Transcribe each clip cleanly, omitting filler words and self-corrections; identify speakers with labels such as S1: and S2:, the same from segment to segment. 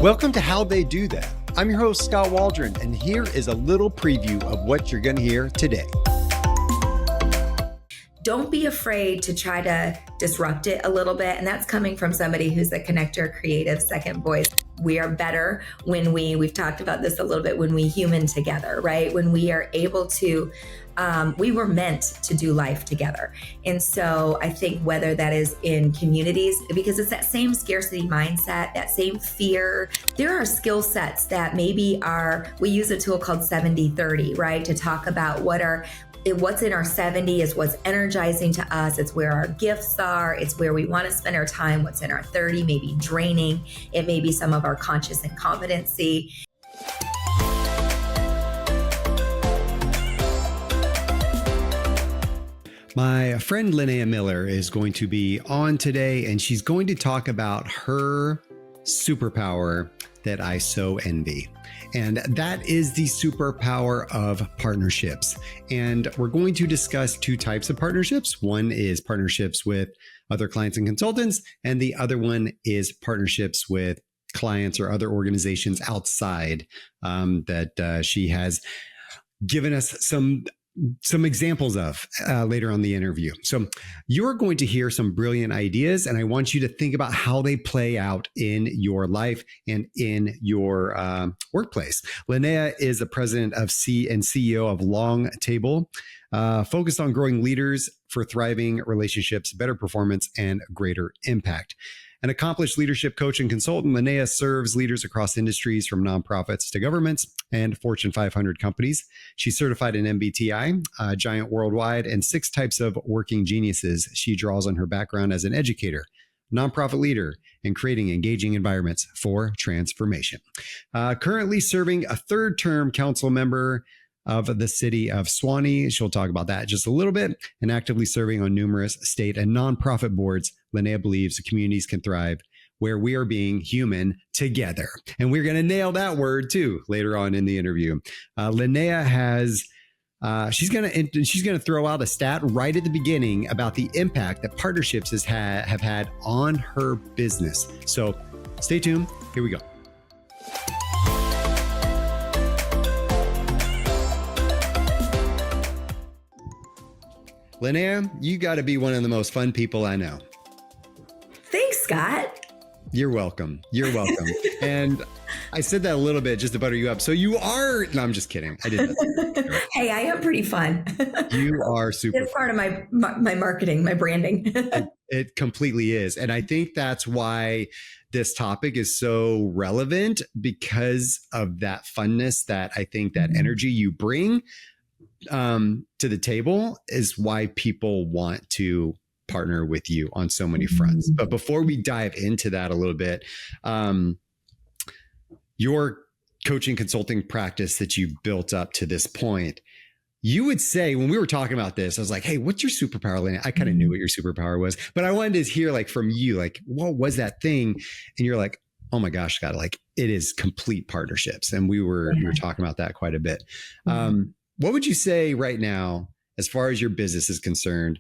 S1: Welcome to How They Do That. I'm your host, Scott Waldron, and here is a little preview of what you're going to hear today.
S2: Don't be afraid to try to disrupt it a little bit. And that's coming from somebody who's a connector, creative, second voice. We are better when we've talked about this a little bit, when we human together, right? When we are able to, we were meant to do life together. And so I think whether that is in communities, because it's that same scarcity mindset, that same fear, there are skill sets that maybe we use a tool called 70-30, right? To talk about what's in our 70 is what's energizing to us. It's where our gifts are. It's where we want to spend our time. What's in our 30 may be draining. It may be some of our conscious incompetency.
S1: My friend Linnea Miller is going to be on today, and she's going to talk about her superpower that I so envy. And that is the superpower of partnerships. And we're going to discuss two types of partnerships. One is partnerships with other clients and consultants, and the other one is partnerships with clients or other organizations outside that she has given us some examples of later on the interview. So you're going to hear some brilliant ideas, and I want you to think about how they play out in your life and in your workplace. Linnea is the president and CEO of Long Table, focused on growing leaders for thriving relationships, better performance, and greater impact. An accomplished leadership coach and consultant, Linnea serves leaders across industries from nonprofits to governments and Fortune 500 companies. She's certified in MBTI, Giant Worldwide, and 6 types of working geniuses. She draws on her background as an educator, nonprofit leader, and creating engaging environments for transformation. Currently serving a third-term council member of the city of Suwanee. She'll talk about that just a little bit, and actively serving on numerous state and nonprofit boards. Linnea believes communities can thrive where we are being human together. And we're going to nail that word too later on in the interview. Linnea has, she's going to throw out a stat right at the beginning about the impact that partnerships have had on her business. So stay tuned. Here we go. Linnea, you got to be one of the most fun people I know.
S2: Thanks, Scott.
S1: You're welcome. You're welcome. And I said that a little bit just to butter you up. So you are, no, I'm just kidding. I did that.
S2: Hey, I am pretty fun.
S1: You are super.
S2: It's part of my marketing, my branding.
S1: It completely is. And I think that's why this topic is so relevant, because of that funness, that I think that energy you bring to the table is why people want to partner with you on so many fronts. But before we dive into that a little bit, your coaching consulting practice that you've built up to this point, you would say, when we were talking about this, I was like, hey, what's your superpower, Linnea? I kind of knew what your superpower was, but I wanted to hear from you, what was that thing? And you're like, oh my gosh, Scott, it is complete partnerships. And we were talking about that quite a bit. What would you say right now, as far as your business is concerned,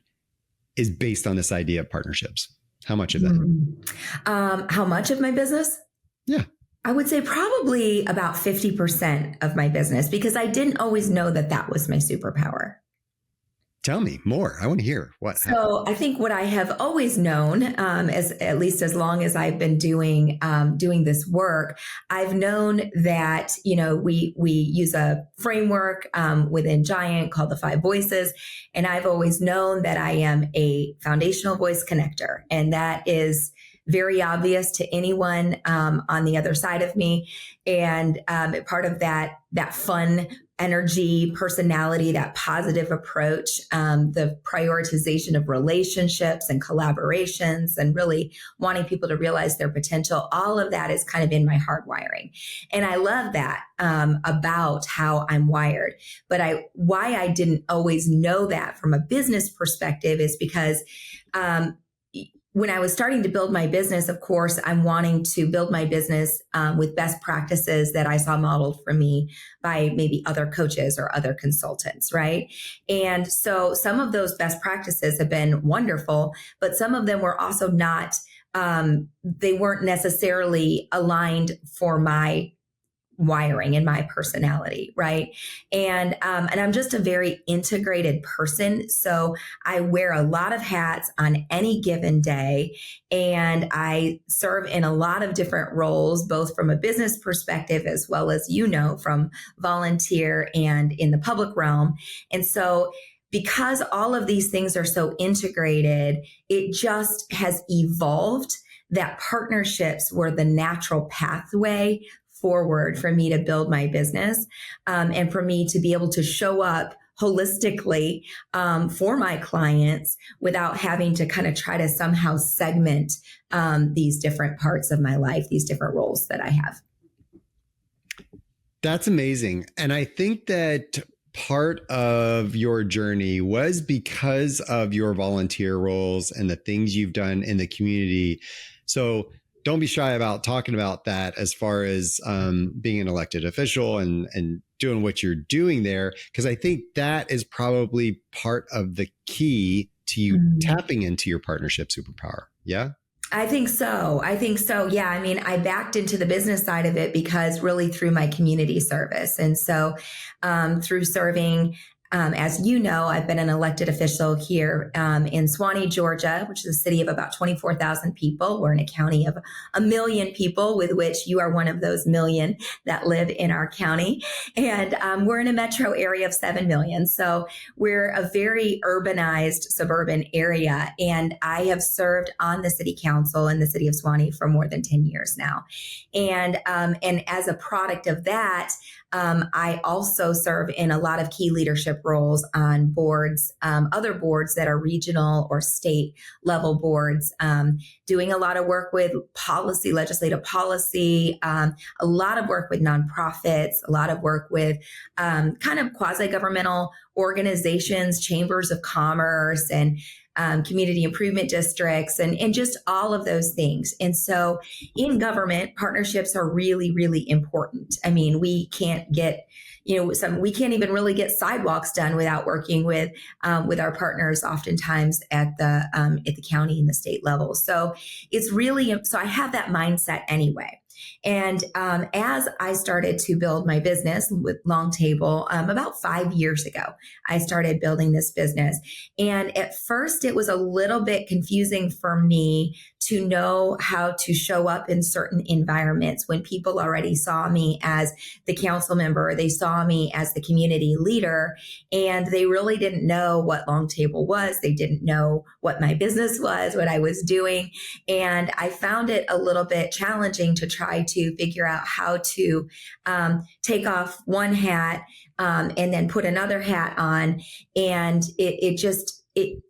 S1: is based on this idea of partnerships? How much of that?
S2: How much of my business?
S1: Yeah.
S2: I would say probably about 50% of my business, because I didn't always know that was my superpower.
S1: Tell me more. I want to hear what.
S2: So I think what I have always known, at least as long as I've been doing this work, I've known that, we use a framework within Giant called the 5 voices. And I've always known that I am a foundational voice connector. And that is very obvious to anyone on the other side of me. And part of that fun energy, personality, that positive approach, the prioritization of relationships and collaborations, and really wanting people to realize their potential. All of that is kind of in my hardwiring. And I love that about how I'm wired. But why I didn't always know that from a business perspective is because when I was starting to build my business, of course, I'm wanting to build my business with best practices that I saw modeled for me by maybe other coaches or other consultants, right? And so some of those best practices have been wonderful, but some of them were also not they weren't necessarily aligned for my wiring and my personality, right? And I'm just a very integrated person, so I wear a lot of hats on any given day, and I serve in a lot of different roles, both from a business perspective as well as, from volunteer and in the public realm. And so because all of these things are so integrated, it just has evolved that partnerships were the natural pathway forward for me to build my business, and for me to be able to show up holistically for my clients without having to kind of try to somehow segment these different parts of my life, these different roles that I have.
S1: That's amazing. And I think that part of your journey was because of your volunteer roles and the things you've done in the community. So don't be shy about talking about that as far as being an elected official and doing what you're doing there, because I think that is probably part of the key to you tapping into your partnership superpower. Yeah.
S2: I think so. Yeah. I mean, I backed into the business side of it because really through my community service. And so through serving, as you know, I've been an elected official here in Suwanee, Georgia, which is a city of about 24,000 people. We're in a county of 1 million people, with which you are one of those million that live in our county. And we're in a metro area of 7 million. So we're a very urbanized suburban area. And I have served on the city council in the city of Suwanee for more than 10 years now. And as a product of that, I also serve in a lot of key leadership roles on boards, other boards that are regional or state level boards, doing a lot of work with policy, legislative policy, a lot of work with nonprofits, a lot of work with kind of quasi-governmental organizations, chambers of commerce, and community improvement districts, and just all of those things. And so in government, partnerships are really, really important. I mean, we can't get, we can't even really get sidewalks done without working with our partners, oftentimes at the county and the state level. So it's really, so I have that mindset anyway. And as I started to build my business with Long Table, about 5 years ago, I started building this business. And at first, it was a little bit confusing for me to know how to show up in certain environments when people already saw me as the council member, they saw me as the community leader, and they really didn't know what Long Table was. They didn't know what my business was, what I was doing. And I found it a little bit challenging to try to figure out how to take off one hat and then put another hat on. And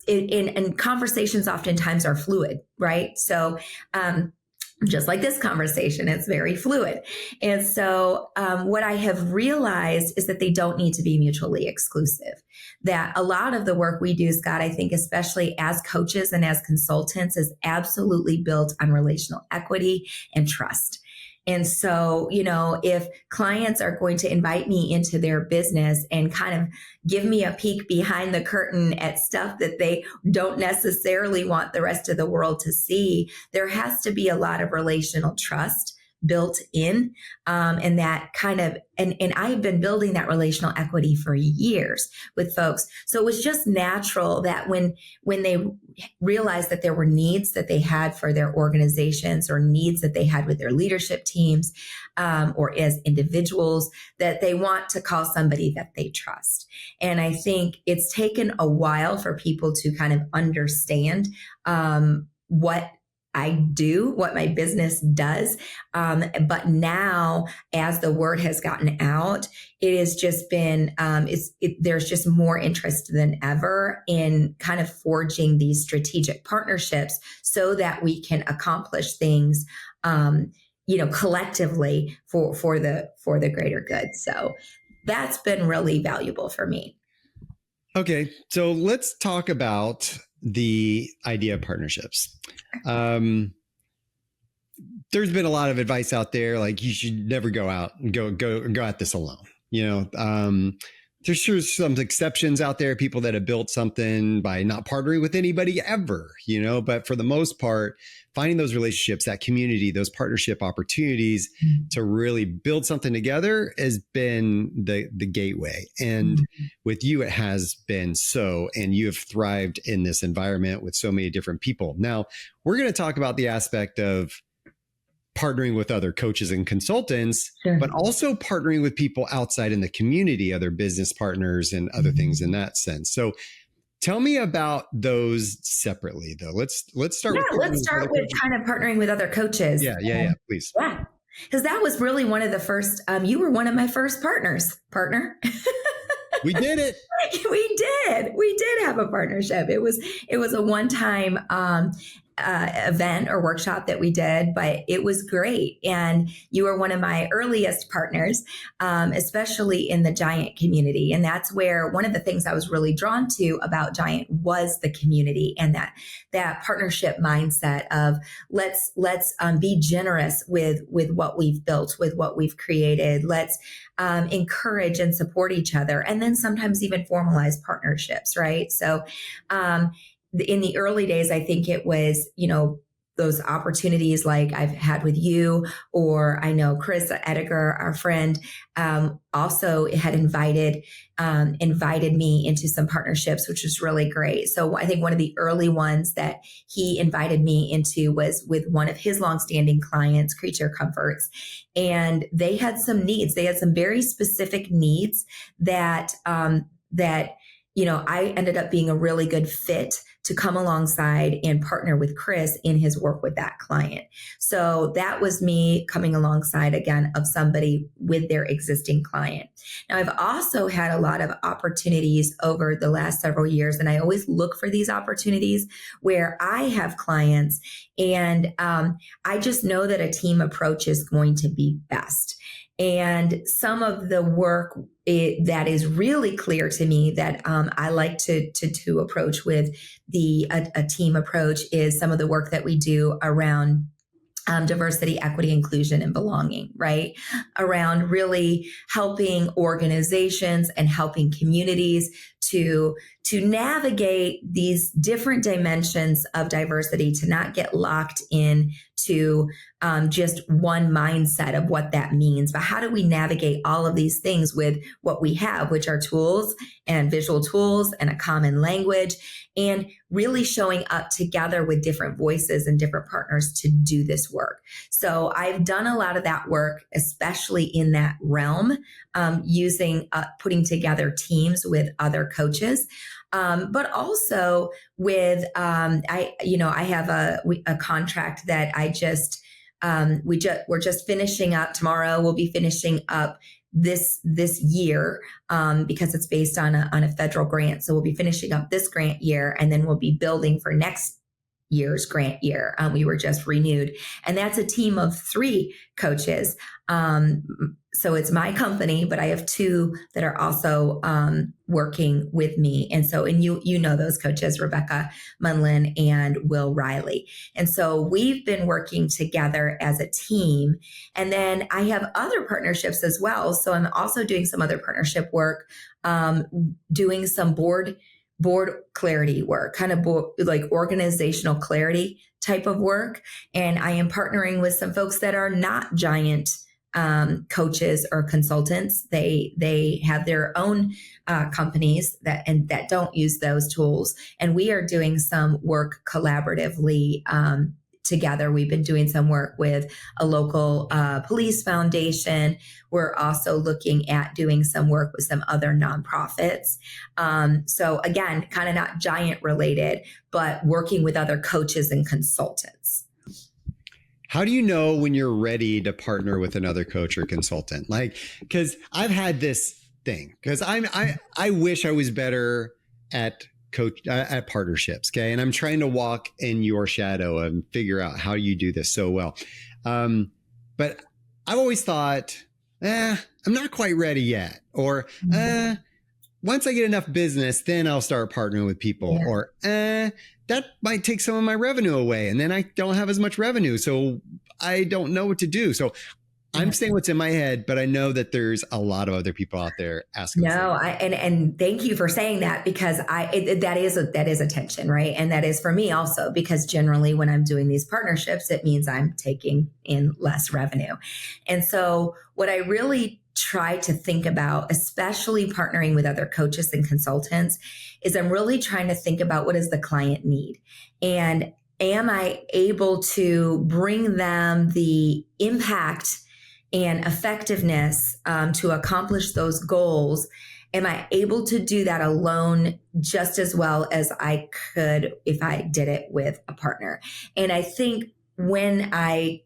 S2: and conversations oftentimes are fluid, right? So, just like this conversation, it's very fluid. And so what I have realized is that they don't need to be mutually exclusive. That a lot of the work we do, Scott, I think, especially as coaches and as consultants, is absolutely built on relational equity and trust. And so, if clients are going to invite me into their business and kind of give me a peek behind the curtain at stuff that they don't necessarily want the rest of the world to see, there has to be a lot of relational trust built in, and that kind of, and I've been building that relational equity for years with folks. So it was just natural that when they realized that there were needs that they had for their organizations or needs that they had with their leadership teams, or as individuals, that they want to call somebody that they trust. And I think it's taken a while for people to kind of understand what I do, what my business does. But now, as the word has gotten out, it has just been, there's just more interest than ever in kind of forging these strategic partnerships so that we can accomplish things, collectively for the greater good. So that's been really valuable for me.
S1: Okay, so let's talk about the idea of partnerships. There's been a lot of advice out there, like you should never go out and go at this alone. there's sure some exceptions out there, people that have built something by not partnering with anybody ever, but for the most part, finding those relationships, that community, those partnership opportunities to really build something together has been the gateway. And with you, it has been so, and you have thrived in this environment with so many different people. Now, we're going to talk about the aspect of partnering with other coaches and consultants, but also partnering with people outside in the community, other business partners and other things in that sense. So tell me about those separately, though. Let's start.
S2: Let's start with kind of partnering with other coaches.
S1: Yeah, please.
S2: Yeah, because that was really one of the first. You were one of my first partner.
S1: We did it.
S2: We did have a partnership. It was a one-time event or workshop that we did, but it was great. And you were one of my earliest partners, especially in the Giant community. And that's where one of the things I was really drawn to about Giant was the community and that partnership mindset of let's be generous with what we've built, with what we've created. Let's encourage and support each other, and then sometimes even formalize partnerships, right? So in the early days, I think it was, those opportunities like I've had with you, or I know Chris Edgar, our friend, also had invited me into some partnerships, which was really great. So I think one of the early ones that he invited me into was with one of his longstanding clients, Creature Comforts, and they had some needs. They had some very specific needs that I ended up being a really good fit to come alongside and partner with Chris in his work with that client. So that was me coming alongside again of somebody with their existing client. Now, I've also had a lot of opportunities over the last several years, and I always look for these opportunities where I have clients and I just know that a team approach is going to be best. And some of the work that is really clear to me that I like to approach with a team approach is some of the work that we do around diversity, equity, inclusion, and belonging, right? Around really helping organizations and helping communities to navigate these different dimensions of diversity, to not get locked in to just one mindset of what that means. But how do we navigate all of these things with what we have, which are tools and visual tools and a common language, and really showing up together with different voices and different partners to do this work. So I've done a lot of that work, especially in that realm, using putting together teams with other coaches. But also with, I have a contract that we're just finishing up tomorrow. We'll be finishing up this year because it's based on a federal grant. So we'll be finishing up this grant year, and then we'll be building for next year's grant year. We were just renewed, and that's a team of 3 coaches. So it's my company, but I have 2 that are also working with me. And you know those coaches, Rebecca Munlin and Will Riley. And so we've been working together as a team. And then I have other partnerships as well. So I'm also doing some other partnership work, doing some board clarity work, kind of like organizational clarity type of work. And I am partnering with some folks that are not Giant coaches or consultants. They have their own companies that don't use those tools. And we are doing some work collaboratively together. We've been doing some work with a local police foundation. We're also looking at doing some work with some other nonprofits. So again, kind of not Giant related, but working with other coaches and consultants.
S1: How do you know when you're ready to partner with another coach or consultant? Because I've had this thing, because I wish I was better at partnerships. Okay. And I'm trying to walk in your shadow and figure out how you do this so well. But I've always thought, I'm not quite ready yet. Or, once I get enough business, then I'll start partnering with people. Yeah. Or, that might take some of my revenue away, and then I don't have as much revenue. So I don't know what to do. So I'm saying what's in my head, but I know that there's a lot of other people out there asking.
S2: No, and thank you for saying that, because that is a tension, right? And that is for me also, because generally when I'm doing these partnerships, it means I'm taking in less revenue. And so what I really try to think about, especially partnering with other coaches and consultants, is I'm really trying to think about what does the client need, and am I able to bring them the impact and effectiveness to accomplish those goals? Am I able to do that alone just as well as I could if I did it with a partner? And I think when I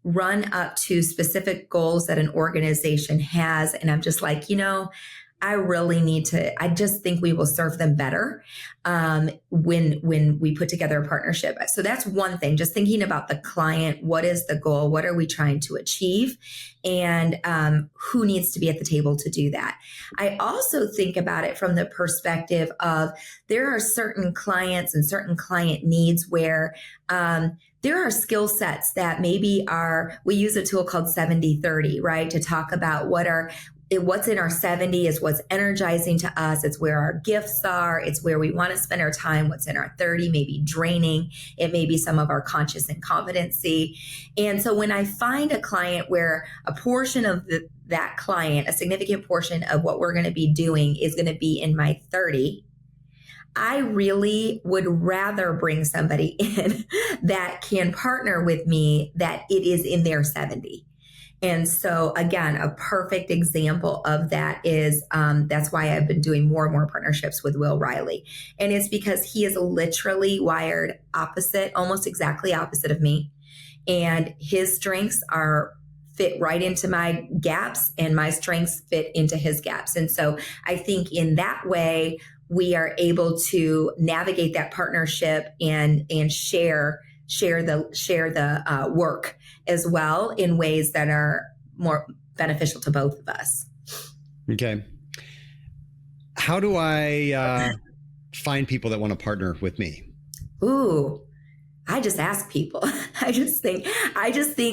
S2: run up to specific goals that an organization has, and I'm just like, I really need to, I just think we will serve them better when we put together a partnership. So that's one thing, just thinking about the client. What is the goal? What are we trying to achieve? And who needs to be at the table to do that? I also think about it from the perspective of there are certain clients and certain client needs where there are skill sets that maybe we use a tool called 70-30, right? To talk about what's in our 70 is what's energizing to us. It's where our gifts are. It's where we want to spend our time. What's in our 30 may be draining. It may be some of our conscious incompetency. And so when I find a client where a portion of that client, a significant portion of what we're going to be doing is going to be in my 30, I really would rather bring somebody in that can partner with me that it is in their 70. And so again, a perfect example of that is that's why I've been doing more and more partnerships with Will Riley. And it's because he is literally wired opposite, almost exactly opposite of me. And his strengths fit right into my gaps, and my strengths fit into his gaps. And so I think in that way, we are able to navigate that partnership and share the work as well in ways that are more beneficial to both of us.
S1: Okay. How do I find people that want to partner with me?
S2: Ooh, I just ask people. I just think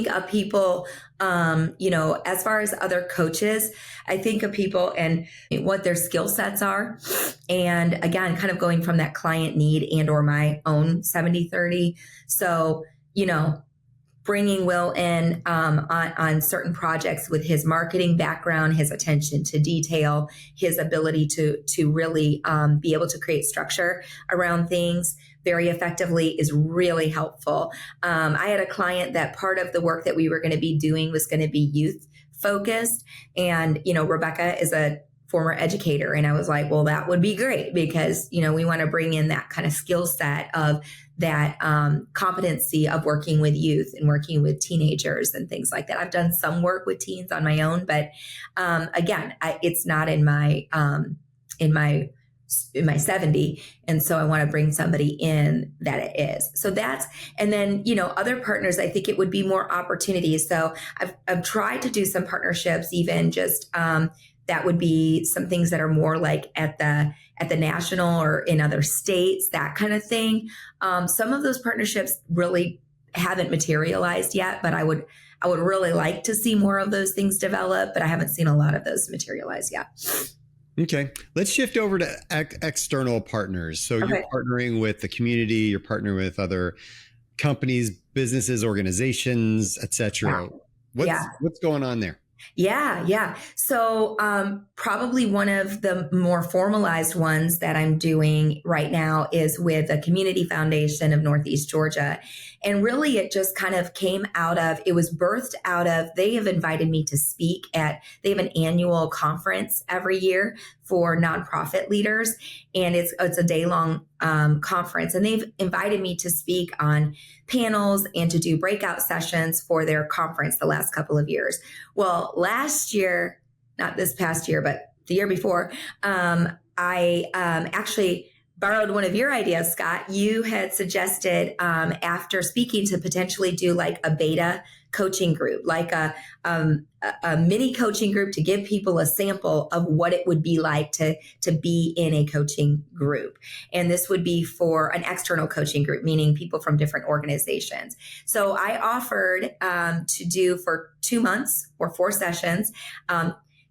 S2: of people, as far as other coaches, I think of people and what their skill sets are. And again, kind of going from that client need and or my own 70-30. So, bringing Will in on certain projects with his marketing background, his attention to detail, his ability to really be able to create structure around things very effectively is really helpful. I had a client that part of the work that we were going to be doing was going to be youth focused. And, Rebecca is a former educator. And I was like, well, that would be great because, we want to bring in that kind of skill set of that competency of working with youth and working with teenagers and things like that. I've done some work with teens on my own, but again, it's not in my 70. And so I want to bring somebody in that it is. So and then, other partners, I think it would be more opportunities. So I've tried to do some partnerships, even just that would be some things that are more like at the national or in other states, that kind of thing. Some of those partnerships really haven't materialized yet, but I would really like to see more of those things develop, but I haven't seen a lot of those materialize yet.
S1: Okay. Let's shift over to external partners. So you're partnering with the community, you're partnering with other companies, businesses, organizations, etc. What's going on there?
S2: Yeah. So probably one of the more formalized ones that I'm doing right now is with the Community Foundation of Northeast Georgia. And really it just kind of it was birthed out of, they have invited me to speak they have an annual conference every year for nonprofit leaders. And it's a day-long conference. And they've invited me to speak on panels and to do breakout sessions for their conference the last couple of years. Well, last year, not this past year, but the year before, I actually borrowed one of your ideas, Skot. You had suggested after speaking to potentially do like a beta coaching group, like a mini coaching group to give people a sample of what it would be like to be in a coaching group. And this would be for an external coaching group, meaning people from different organizations. So I offered to do for 2 months or 4 sessions,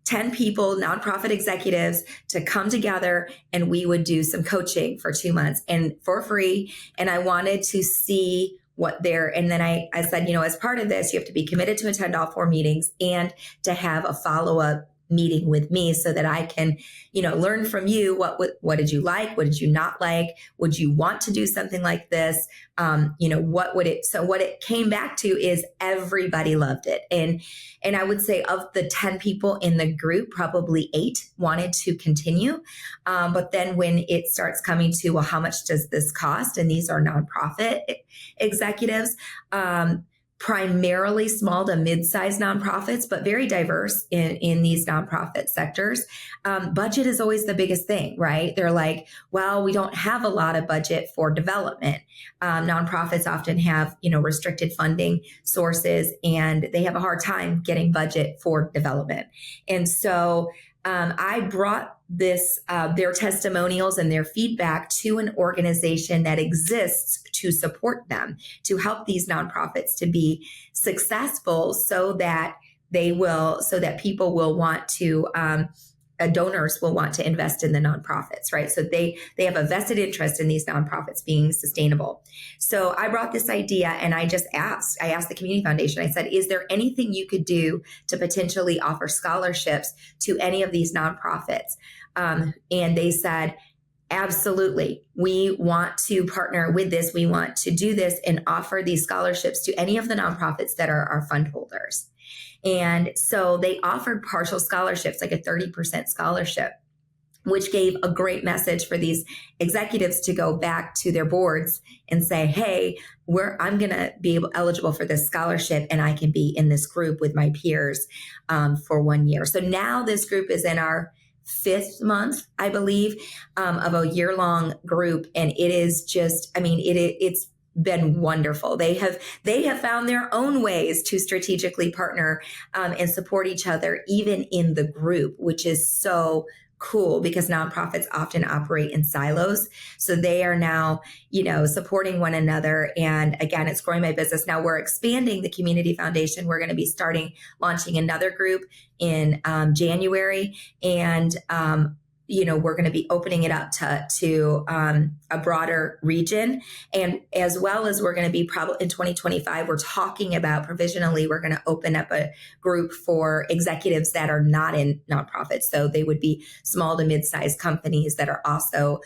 S2: 10 people, nonprofit executives, to come together, and we would do some coaching for 2 months and for free. And I wanted to see and then I said, as part of this, you have to be committed to attend all 4 meetings and to have a follow-up meeting with me so that I can, learn from you. What did you like? What did you not like? Would you want to do something like this? What it came back to is everybody loved it. And I would say of the 10 people in the group, probably 8 wanted to continue. But then when it starts coming to, well, how much does this cost? And these are nonprofit executives, primarily small to mid-sized nonprofits, but very diverse in these nonprofit sectors. Budget is always the biggest thing, right? They're like, well, we don't have a lot of budget for development. Nonprofits often have, restricted funding sources, and they have a hard time getting budget for development. And so I brought their testimonials and their feedback to an organization that exists to support them, to help these nonprofits to be successful, so that people will want to, donors will want to invest in the nonprofits, right? So they have a vested interest in these nonprofits being sustainable. So I brought this idea, and I asked the Community Foundation, I said, is there anything you could do to potentially offer scholarships to any of these nonprofits? And they said, absolutely. We want to partner with this. We want to do this and offer these scholarships to any of the nonprofits that are our fund holders. And so they offered partial scholarships, like a 30% scholarship, which gave a great message for these executives to go back to their boards and say, hey, I'm going to be eligible for this scholarship, and I can be in this group with my peers for 1 year. So now this group is in our 5th month, I believe, of a year-long group. And it is just, it's been wonderful. They have found their own ways to strategically partner and support each other, even in the group, which is so cool, because nonprofits often operate in silos. So they are now, supporting one another. And again, it's growing my business. Now we're expanding the Community Foundation. We're going to be launching another group in January. And, we're going to be opening it up to a broader region. And as well as we're going to be probably in 2025, we're talking about provisionally, we're going to open up a group for executives that are not in nonprofits. So they would be small to mid-sized companies that are also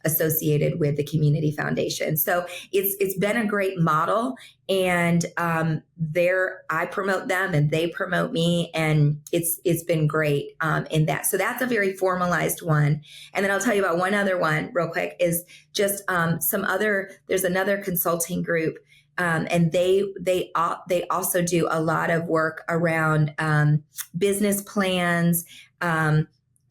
S2: associated with the Community Foundation. So it's been a great model, and I promote them and they promote me, and it's been great in that. So that's a very formalized one. And then I'll tell you about one other one real quick, is just there's another consulting group, and they also do a lot of work around business plans,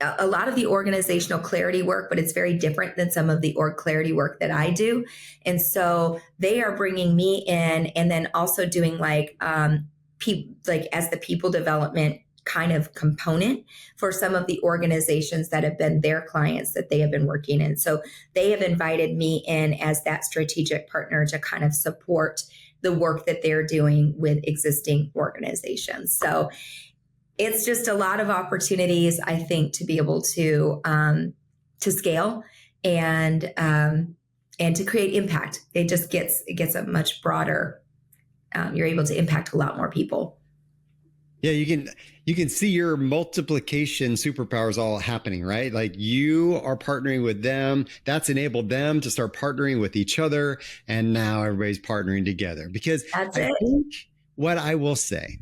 S2: a lot of the organizational clarity work, but it's very different than some of the org clarity work that I do. And so they are bringing me in, and then also doing like as the people development kind of component for some of the organizations that have been their clients that they have been working in. So they have invited me in as that strategic partner to kind of support the work that they're doing with existing organizations. So it's just a lot of opportunities, I think, to be able to scale and to create impact. It gets a much broader. You're able to impact a lot more people.
S1: Yeah, you can see your multiplication superpowers all happening, right? Like you are partnering with them. That's enabled them to start partnering with each other, and now everybody's partnering together. Because I think what I will say,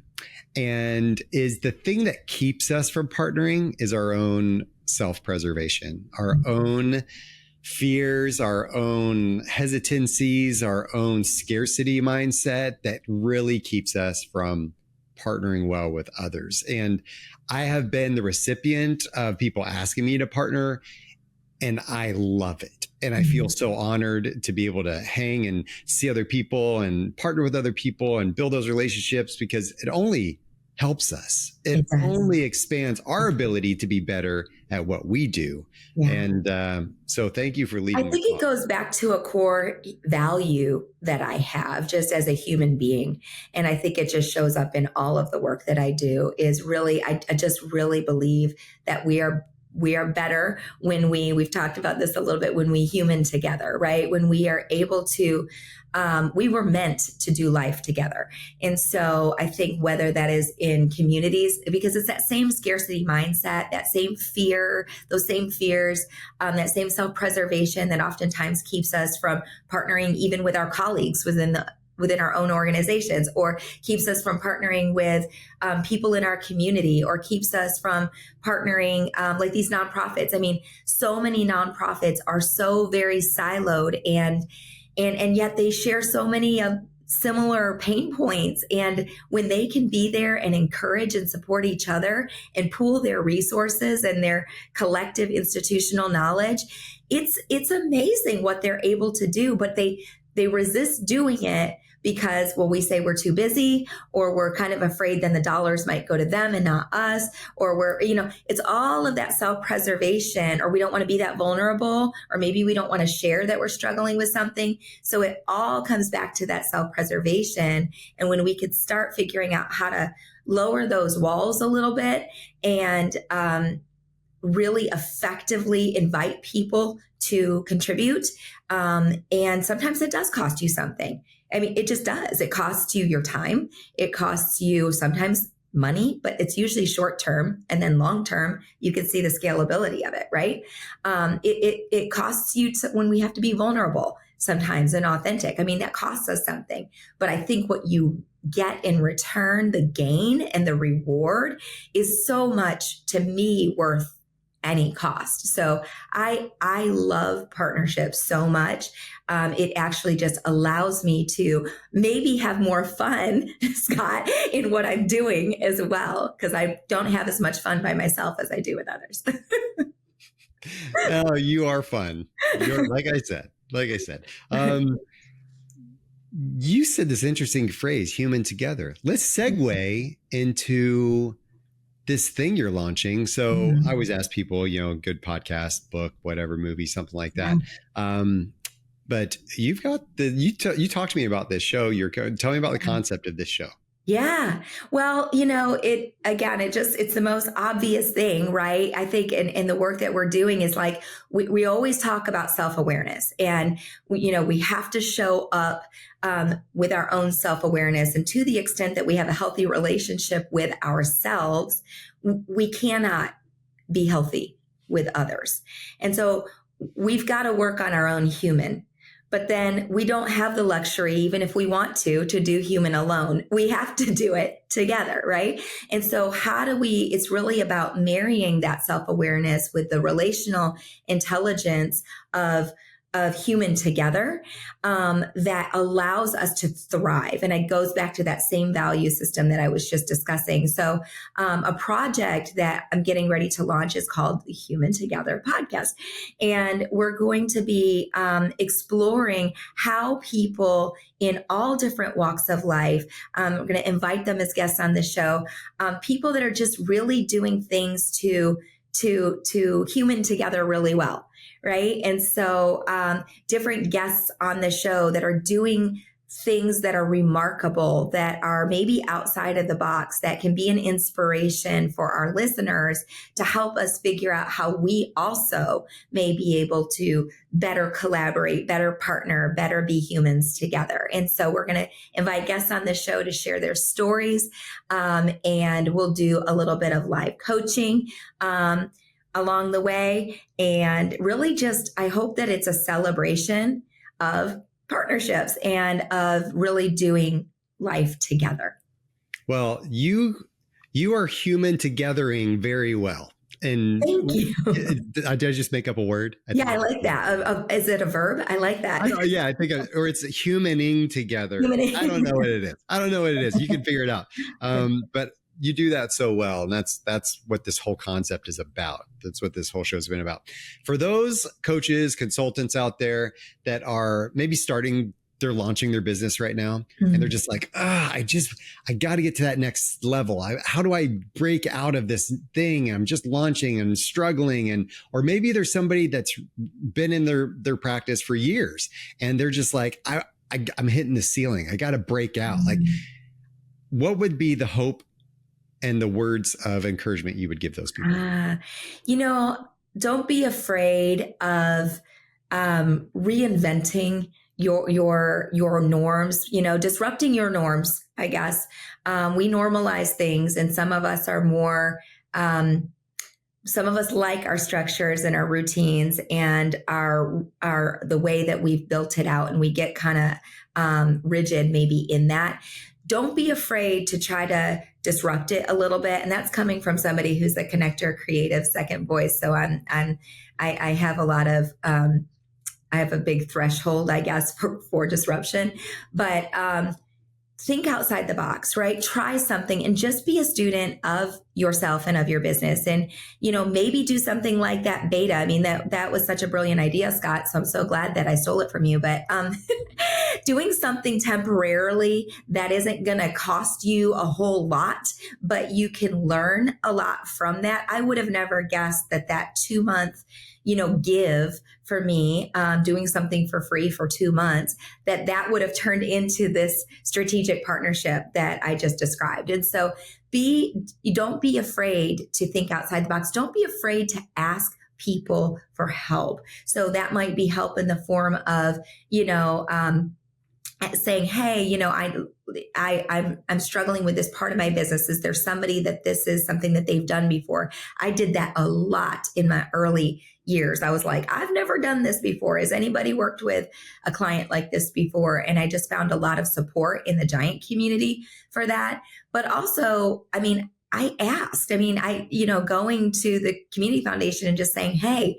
S1: and is the thing that keeps us from partnering, is our own self-preservation, our own fears, our own hesitancies, our own scarcity mindset that really keeps us from partnering well with others. And I have been the recipient of people asking me to partner, and I love it. And I feel so honored to be able to hang and see other people and partner with other people and build those relationships, because it only helps us. It only expands our ability to be better at what we do. Yeah. And so thank you for leading.
S2: I think it goes back to a core value that I have just as a human being. And I think it just shows up in all of the work that I do is really, I just really believe that we are better when we've talked about this a little bit, when we human together, right? When we are able to, we were meant to do life together. And so I think whether that is in communities, because it's that same scarcity mindset, that same fear, those same fears, that same self-preservation that oftentimes keeps us from partnering even with our colleagues within our own organizations, or keeps us from partnering with people in our community, or keeps us from partnering like these nonprofits. I mean, so many nonprofits are so very siloed, and yet they share so many similar pain points. And when they can be there and encourage and support each other and pool their resources and their collective institutional knowledge, it's amazing what they're able to do. But they resist doing it because, well, we say we're too busy, or we're kind of afraid then the dollars might go to them and not us, or it's all of that self-preservation, or we don't want to be that vulnerable, or maybe we don't want to share that we're struggling with something. So it all comes back to that self-preservation. And when we could start figuring out how to lower those walls a little bit and really effectively invite people to contribute. And sometimes it does cost you something. I mean, it just does. It costs you your time. It costs you sometimes money, but it's usually short term. And then long term, you can see the scalability of it, right? It costs you when we have to be vulnerable sometimes and authentic. I mean, that costs us something. But I think what you get in return, the gain and the reward, is so much, to me, worth any cost. So I love partnerships so much. It actually just allows me to maybe have more fun, Scott, in what I'm doing as well, because I don't have as much fun by myself as I do with others.
S1: No, you are fun. Like I said. You said this interesting phrase, human together. Let's segue into this thing you're launching. So I always ask people, good podcast, book, whatever, movie, something like that. But you've got you talked to me about this show. Tell me about the concept of this show.
S2: Yeah. Well, it's the most obvious thing, right? I think in the work that we're doing is like, we always talk about self-awareness, and we have to show up with our own self-awareness. And to the extent that we have a healthy relationship with ourselves, we cannot be healthy with others. And so we've got to work on our own human. But then we don't have the luxury, even if we want to do human alone. We have to do it together, right? And so it's really about marrying that self-awareness with the relational intelligence of human together, that allows us to thrive. And it goes back to that same value system that I was just discussing. So a project that I'm getting ready to launch is called the Human Together Podcast. And we're going to be exploring how people in all different walks of life, we're going to invite them as guests on the show, people that are just really doing things to human together really well. Right. And so different guests on the show that are doing things that are remarkable, that are maybe outside of the box, that can be an inspiration for our listeners to help us figure out how we also may be able to better collaborate, better partner, better be humans together. And so we're going to invite guests on the show to share their stories, and we'll do a little bit of live coaching along the way. And really just, I hope that it's a celebration of partnerships and of really doing life together.
S1: Well, you are human togethering very well. And
S2: thank you.
S1: Did I just make up a word?
S2: I like that. Is it a verb? I like that.
S1: I think, or it's humaning together. I don't know what it is. You can figure it out. But you do that so well. And that's what this whole concept is about. That's what this whole show has been about. For those coaches, consultants out there that are maybe they're launching their business right now, and they're just like, I got to get to that next level. How do I break out of this thing? I'm just launching and struggling. Or maybe there's somebody that's been in their practice for years and they're just like, I'm hitting the ceiling. I got to break out. Like, what would be the hope and the words of encouragement you would give those people?
S2: Don't be afraid of reinventing your norms, disrupting your norms, I guess. We normalize things, and some of us are more, some of us like our structures and our routines and our the way that we've built it out, and we get kind of rigid maybe in that. Don't be afraid to try to disrupt it a little bit. And that's coming from somebody who's a connector, creative, second voice. So I have a lot of, I have a big threshold, I guess, for disruption, but think outside the box, right? Try something and just be a student of yourself and of your business. And, maybe do something like that beta. I mean, that was such a brilliant idea, Scott. So I'm so glad that I stole it from you, but doing something temporarily that isn't going to cost you a whole lot, but you can learn a lot from that. I would have never guessed that 2-month, give for me, doing something for free for 2 months, that would have turned into this strategic partnership that I just described. And so don't be afraid to think outside the box. Don't be afraid to ask people for help. So that might be help in the form of, saying, hey, I'm struggling with this part of my business. Is there somebody that this is something that they've done before? I did that a lot in my early years. I was like, I've never done this before. Has anybody worked with a client like this before? And I just found a lot of support in the giant community for that. But also, I asked, going to the community foundation and just saying, hey,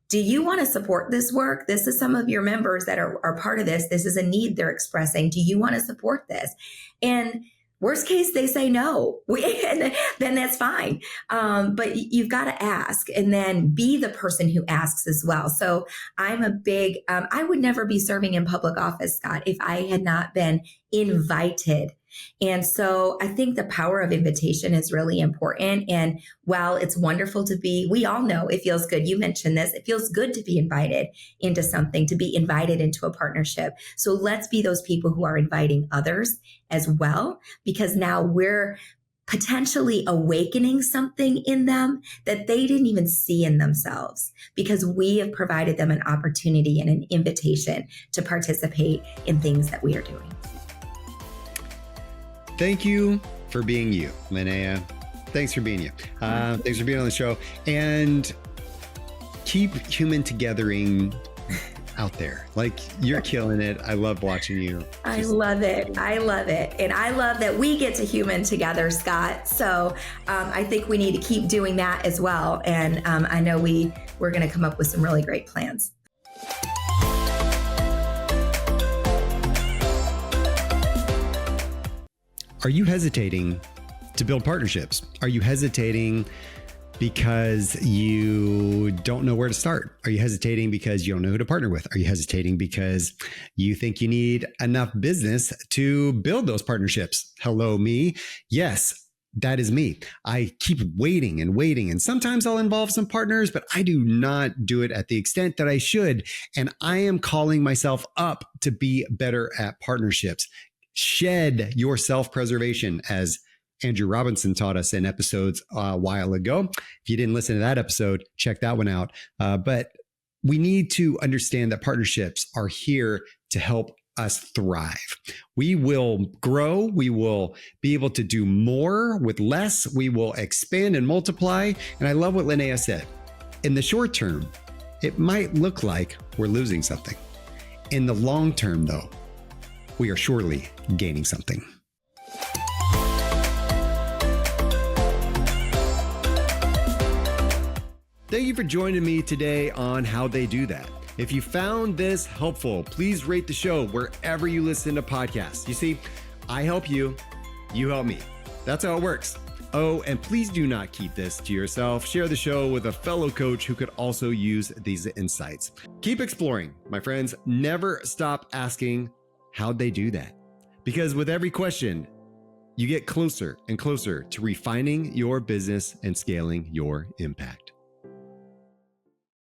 S2: do you want to support this work? This is some of your members that are part of this. This is a need they're expressing. Do you want to support this? And worst case, they say no. And then that's fine. But you've got to ask and then be the person who asks as well. So I'm a big, I would never be serving in public office, Scott, if I had not been invited. And so I think the power of invitation is really important. And while it's wonderful we all know it feels good. You mentioned this. It feels good to be invited into something, to be invited into a partnership. So let's be those people who are inviting others as well, because now we're potentially awakening something in them that they didn't even see in themselves, because we have provided them an opportunity and an invitation to participate in things that we are doing.
S1: Thank you for being you, Linnea. Thanks for being you. Thanks for being on the show. And keep human togethering out there. Like, you're killing it. I love watching you.
S2: I love it. And I love that we get to human together, Scott. So I think we need to keep doing that as well. And I know we're going to come up with some really great plans.
S1: Are you hesitating to build partnerships? Are you hesitating because you don't know where to start? Are you hesitating because you don't know who to partner with? Are you hesitating because you think you need enough business to build those partnerships? Hello, me. Yes, that is me. I keep waiting and waiting. And sometimes I'll involve some partners, but I do not do it at the extent that I should. And I am calling myself up to be better at partnerships. Shed your self-preservation, as Andrew Robinson taught us in episodes a while ago. If you didn't listen to that episode, check that one out. But we need to understand that partnerships are here to help us thrive. We will grow. We will be able to do more with less. We will expand and multiply. And I love what Linnea said. In the short term, it might look like we're losing something. In the long term, though, we are surely gaining something. Thank you for joining me today on How They Do That. If you found this helpful, please rate the show wherever you listen to podcasts. You see, I help you, you help me. That's how it works. Oh, and please do not keep this to yourself. Share the show with a fellow coach who could also use these insights. Keep exploring, my friends. Never stop asking how'd they do that? Because with every question, you get closer and closer to refining your business and scaling your impact.